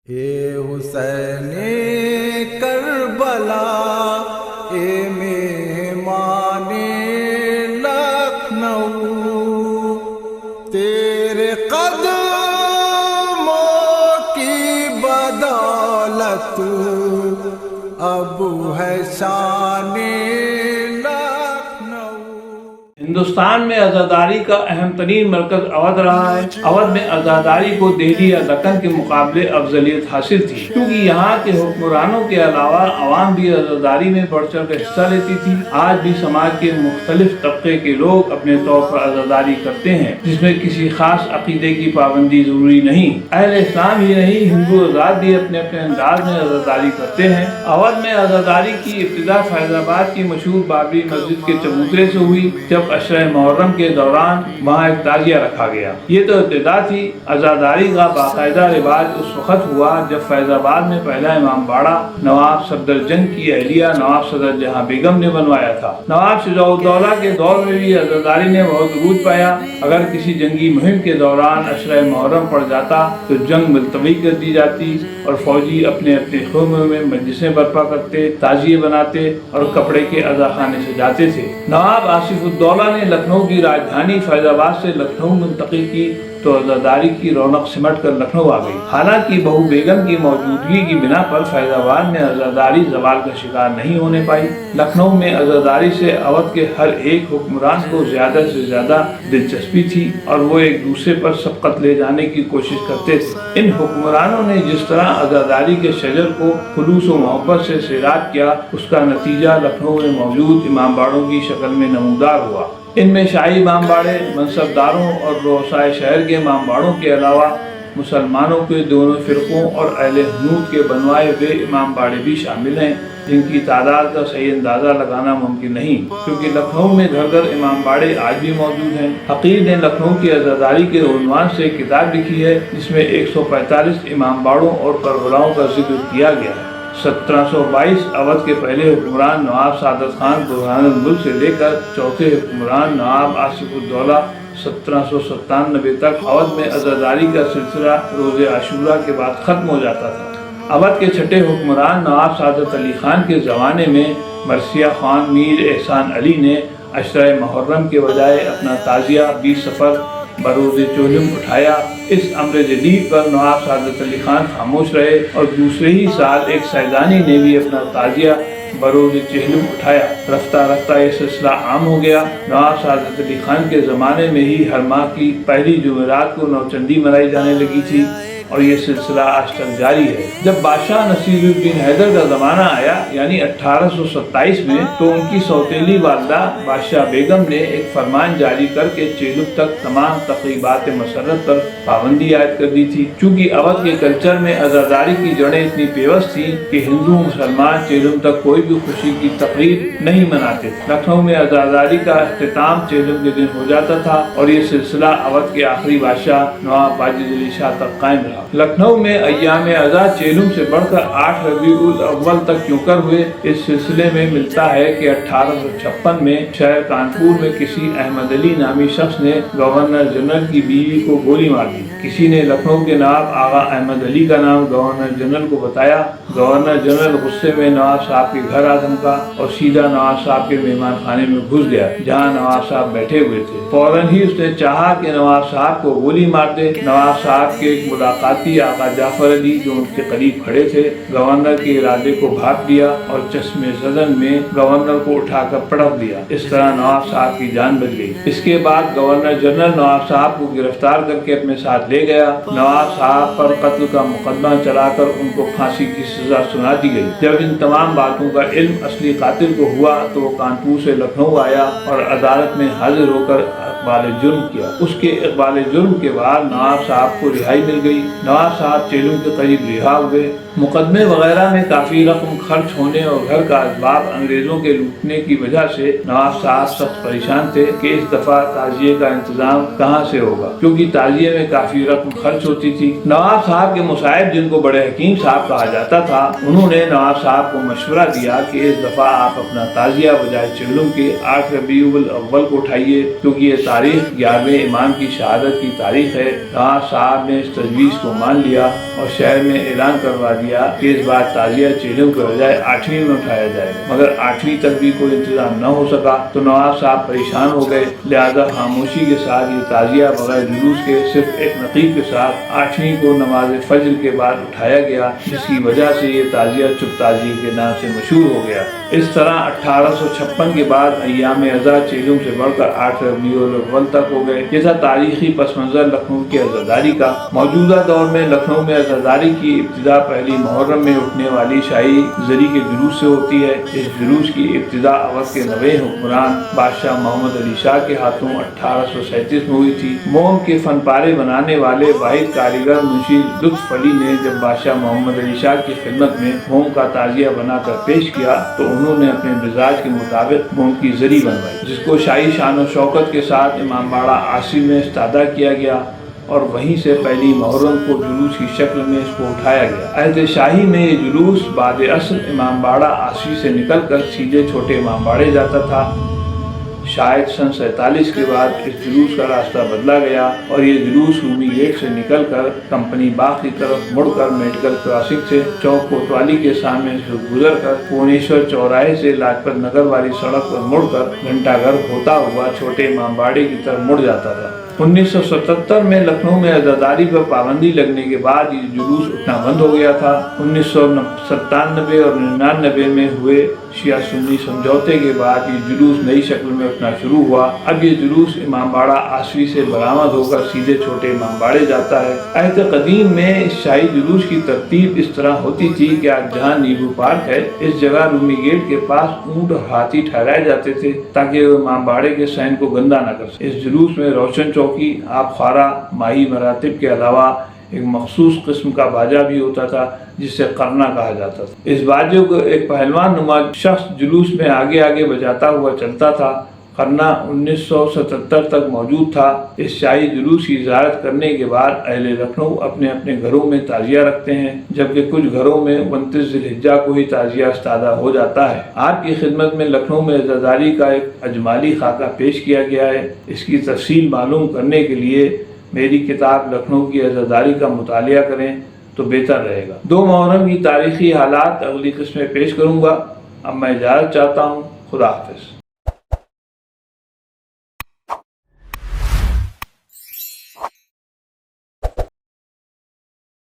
اے حسین کربلا، اے مہمان لکھنؤ، تیرے قدموں کی بدولت اب ہے شان لکھنؤ۔ ہندوستان میں عزاداری کا اہم ترین مرکز اودھ رہا ہے۔ اودھ میں عزاداری کو دہلی یا دکن کے مقابلے افضلیت حاصل تھی، کیونکہ یہاں کے حکمرانوں کے علاوہ عوام بھی عزاداری میں بڑھ چڑھ کر حصہ لیتی تھی۔ آج بھی سماج کے مختلف طبقے کے لوگ اپنے طور پر عزاداری کرتے ہیں، جس میں کسی خاص عقیدے کی پابندی ضروری نہیں۔ اہل اسلام ہی نہیں، ہندو آزاد بھی اپنے اپنے انداز میں عزاداری کرتے ہیں۔ اودھ میں عزاداری کی ابتدا فیض آباد کی مشہور بابری مسجد کے چبوترے سے ہوئی، جب عشرہ محرم کے دوران وہاں ایک تعزیہ رکھا گیا۔ یہ تو ابتدا تھی۔ عزاداری کا باقاعدہ رواج اس وقت ہوا جب فیض آباد میں پہلا امام باڑہ نواب صفدر جنگ کی اہلیہ نواب صدر جہاں بیگم نے بنوایا تھا۔ نواب شجاع الدولہ کے دور میں بھی عزاداری نے بہت عروج پایا۔ اگر کسی جنگی مہم کے دوران عشرہ محرم پڑ جاتا تو جنگ ملتوی کر دی جاتی اور فوجی اپنے اپنے خیموں میں مجلسیں برپا کرتے، تعزیے بناتے اور کپڑے کے عزاخانے سجاتے تھے۔ نواب آصف الدولہ نے لکھنؤ کی راجدھانی فیض آباد سے لکھنؤ منتقل کی تو عزاداری کی رونق سمٹ کر لکھنؤ آ گئی۔ حالانکہ بہو بیگم کی موجودگی کی بنا پر فیض آباد میں عزاداری زوال کا شکار نہیں ہونے پائی۔ لکھنؤ میں عزاداری سے اودھ کے ہر ایک حکمران کو زیادہ سے زیادہ دلچسپی تھی اور وہ ایک دوسرے پر سبقت لے جانے کی کوشش کرتے تھے۔ ان حکمرانوں نے جس طرح عزاداری کے شجر کو خلوص و محبت سے سیراب کیا، اس کا نتیجہ لکھنؤ میں موجود امام باڑوں کی شکل میں نمودار ہوا۔ ان میں شاہی امام باڑے، منصبداروں اور رؤسائے شہر کے امام باڑوں کے علاوہ مسلمانوں کے دونوں فرقوں اور اہل حنوت کے بنوائے ہوئے امام باڑے بھی شامل ہیں، جن کی تعداد کا صحیح اندازہ لگانا ممکن نہیں، کیونکہ لکھنؤ میں گھر گھر امام باڑے آج بھی موجود ہیں۔ حقیر نے لکھنؤ کی عزاداری کے عنوان سے ایک کتاب لکھی ہے، جس میں 145 امام باڑوں اور کربلاؤں کا ذکر کیا گیا ہے۔ 1722 اودھ کے پہلے حکمران نواب سعادت خان برہان الملک سے لے کر چوتھے حکمران نواب آصف الدولہ 1797 تک اودھ میں عزاداری کا سلسلہ روز عاشورہ کے بعد ختم ہو جاتا تھا۔ اودھ کے چھٹے حکمران نواب سعادت علی خان کے زمانے میں مرثیہ خان میر احسان علی نے عشرہ محرم کے بجائے اپنا تعزیہ 20 صفر بروز چہلم اٹھایا۔ اس امر جدید پر نواب سعادت علی خان خاموش رہے اور دوسرے ہی سال ایک سیدانی نے بھی اپنا تعزیہ بروز چہلم اٹھایا۔ رفتہ رفتہ یہ سلسلہ عام ہو گیا۔ نواب سعادت علی خان کے زمانے میں ہی ہر ماہ کی پہلی جمعرات کو نوچندی منائی جانے لگی تھی اور یہ سلسلہ آج تک جاری ہے۔ جب بادشاہ نصیر الدین حیدر کا زمانہ آیا یعنی 1827 میں، تو ان کی سوتیلی والدہ بادشاہ بیگم نے ایک فرمان جاری کر کے چہلم تک تمام تقریبات مسرت پر پابندی عائد کر دی تھی۔ چونکہ اودھ کے کلچر میں عزاداری کی جڑیں اتنی پیوست تھیں کہ ہندو مسلمان چہلم تک کوئی بھی خوشی کی تقریب نہیں مناتے تھے۔ لکھنؤ میں عزاداری کا اختتام چہلم کے دن ہو جاتا تھا اور یہ سلسلہ اودھ کے آخری بادشاہ نواب واجد علی شاہ تک قائم رہا۔ لکھنؤ میں ایام عزا چہلم سے بڑھ کر 8 ربیع الاول تک کیوں کر ہوئے، اس سلسلے میں ملتا ہے کہ 1856 میں شہر کانپور میں کسی احمد علی نامی شخص نے گورنر جنرل کی بیوی کو گولی مار دی۔ کسی نے لکھنؤ کے نواب آغا احمد علی کا نام گورنر جنرل کو بتایا۔ گورنر جنرل غصے میں نواب صاحب کے گھر آ دھمکا اور سیدھا نواب صاحب کے مہمان خانے میں گھس گیا، جہاں نواب صاحب بیٹھے ہوئے تھے۔ فوراً ہی اس نے چاہا کہ نواب صاحب کو گولی مار دے۔ نواب صاحب کے ایک ملاقاتی آقا جعفر علی جو ان کے قریب کھڑے تھے، گورنر کے ارادے کو بھانپ دیا اور چشم زدن میں گورنر کو اٹھا کر پٹک دیا۔ اس طرح نواب صاحب کی جان بچ گئی۔ اس کے بعد گورنر جنرل نواب صاحب کو گرفتار کر کے اپنے ساتھ لے گیا۔ نواب صاحب پر قتل کا مقدمہ چلا کر ان کو پھانسی کی سزا سنا دی گئی۔ جب ان تمام باتوں کا علم اصلی قاتل کو ہوا تو وہ کانپور سے لکھنؤ آیا اور عدالت میں حاضر ہو کر اقبال جرم کیا۔ اس کے اقبال جرم کے بعد نواب صاحب کو رہائی مل گئی۔ نواب صاحب چہلم کے قریب رہا ہوئے۔ مقدمے وغیرہ میں کافی رقم خرچ ہونے اور گھر کا اسباب انگریزوں کے لوٹنے کی وجہ سے نواب صاحب سخت پریشان تھے کہ اس دفعہ تعزیے کا انتظام کہاں سے ہوگا، کیونکہ تعزیے میں کافی رقم خرچ ہوتی تھی۔ نواب صاحب کے مصاحب، جن کو بڑے حکیم صاحب کہا جاتا تھا، انہوں نے نواب صاحب کو مشورہ دیا کہ اس دفعہ آپ اپنا تعزیہ بجائے چہلم کے 8 ربیع الاول کو اٹھائیے، کیونکہ یہ تاریخ 11ویں امام کی شہادت کی تاریخ ہے۔ نواب صاحب نے اس تجویز کو مان لیا اور شہر میں اعلان کروا دیا کہ اس بار تعزیہ چیلوں کے بجائے 8ویں میں اٹھایا جائے گا، مگر 8ویں تک بھی کوئی انتظام نہ ہو سکا تو نواب صاحب پریشان ہو گئے، لہذا خاموشی کے ساتھ یہ تعزیہ بغیر جلوس کے صرف ایک نقیب کے ساتھ 8ویں کو نماز فجر کے بعد اٹھایا گیا، جس کی وجہ سے یہ تعزیہ چپ تعزیہ کے نام سے مشہور ہو گیا۔ اس طرح 1856 کے بعد ایام ازاں چیلوں سے بڑھ کر 8 ربیع الاول تک ہو گئے۔ یہ تھا تاریخی پس منظر لکھنؤ کی عزاداری کا۔ موجودہ دور میں لکھنؤ میں عزاداری کی ابتدا پہلی محرم میں اٹھنے والی شاہی زری کے جلوس سے ہوتی ہے۔ اس جلوس کی ابتدا اودھ کے 9ویں حکمران بادشاہ محمد علی شاہ کے ہاتھوں 1837 میں ہوئی تھی۔ موم کے فن پارے بنانے والے واحد کاریگر منشی لطف علی نے جب بادشاہ محمد علی شاہ کی خدمت میں موم کا تعزیہ بنا کر پیش کیا تو انہوں نے اپنے مزاج کے مطابق موم کی زری بنوائی، جس کو شاہی شان و شوکت کے ساتھ امام باڑہ عاصی میں استادہ کیا گیا اور وہیں سے پہلی محرم کو جلوس کی شکل میں اس کو اٹھایا گیا۔ عہد شاہی میں یہ جلوس بعد اصل امام باڑہ عاصی سے نکل کر سیدھے چھوٹے امام باڑے جاتا تھا۔ شاید سن 47 کے بعد اس جلوس کا راستہ بدلا گیا اور یہ جلوس رومی گیٹ سے نکل کر کمپنی باغ کی طرف مڑ کر میڈیکل کراسنگ سے چوک کوتوالی کے سامنے سے گزر کر بھونیشور چوراہے سے لاجپت نگر والی سڑک پر مڑ کر گھنٹہ گھر ہوتا ہوا چھوٹے امام باڑے کی طرف مڑ جاتا تھا۔ 1977 میں لکھنؤ میں عزاداری پر پابندی لگنے کے بعد یہ جلوس اٹھنا بند ہو گیا تھا۔ 1997 اور 99 میں ہوئے شیعہ سنی سمجھوتے کے بعد یہ جلوس نئی شکل میں اٹھنا شروع ہوا۔ اب یہ جلوس امام باڑہ عاصی سے برآمد ہو کر سیدھے چھوٹے امام باڑے جاتا ہے۔ عہد قدیم میں اس شاہی جلوس کی ترتیب اس طرح ہوتی تھی کہ آج جہاں نیبو پارک ہے اس جگہ رومی گیٹ کے پاس اونٹ اور ہاتھی ٹھہرائے جاتے تھے تاکہ وہ امام باڑے کے صحن کو گندا نہ کر سکے۔ اس جلوس میں روشن چوکی، آب خارہ، ماہی مراتب کے علاوہ ایک مخصوص قسم کا باجا بھی ہوتا تھا جسے قرنہ کہا جاتا تھا۔ اس باجے کو ایک پہلوان نما شخص جلوس میں آگے آگے بجاتا ہوا چلتا تھا۔ قرنہ 1977 تک موجود تھا۔ اس شاہی جلوس کی زیارت کرنے کے بعد اہل لکھنؤ اپنے اپنے گھروں میں تعزیہ رکھتے ہیں، جبکہ کچھ گھروں میں 29 ذی الحجہ کو ہی تعزیہ استادہ ہو جاتا ہے۔ آپ کی خدمت میں لکھنؤ میں عزاداری کا ایک اجمالی خاکہ پیش کیا گیا ہے۔ اس کی تفصیل معلوم کرنے کے لیے میری کتاب لکھنؤ کی عزاداری کا مطالعہ کریں تو بہتر رہے گا۔ 2 محرم کی تاریخی حالات اگلی قسم میں پیش کروں گا۔ اب میں اجازت چاہتا ہوں۔ خدا حافظ۔